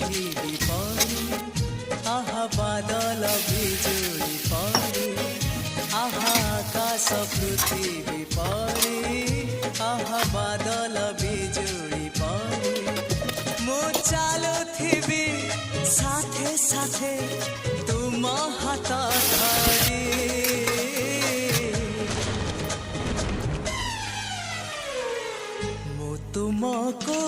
ପୃଥିବୀ ପରି ଆହା ବାଦଲ ବିଜୁଳି ପରି ଆହା ଆକାଶ ପୃଥିବୀ ପରି ଆହା ବାଦଲ ବିଜୁଳି ପରି ମୁଁ ଚାଲୁଥିବି ସାଥେ ସାଥେ ତୁମ ହାତ ଧରି ମୁଁ ତୁମକୁ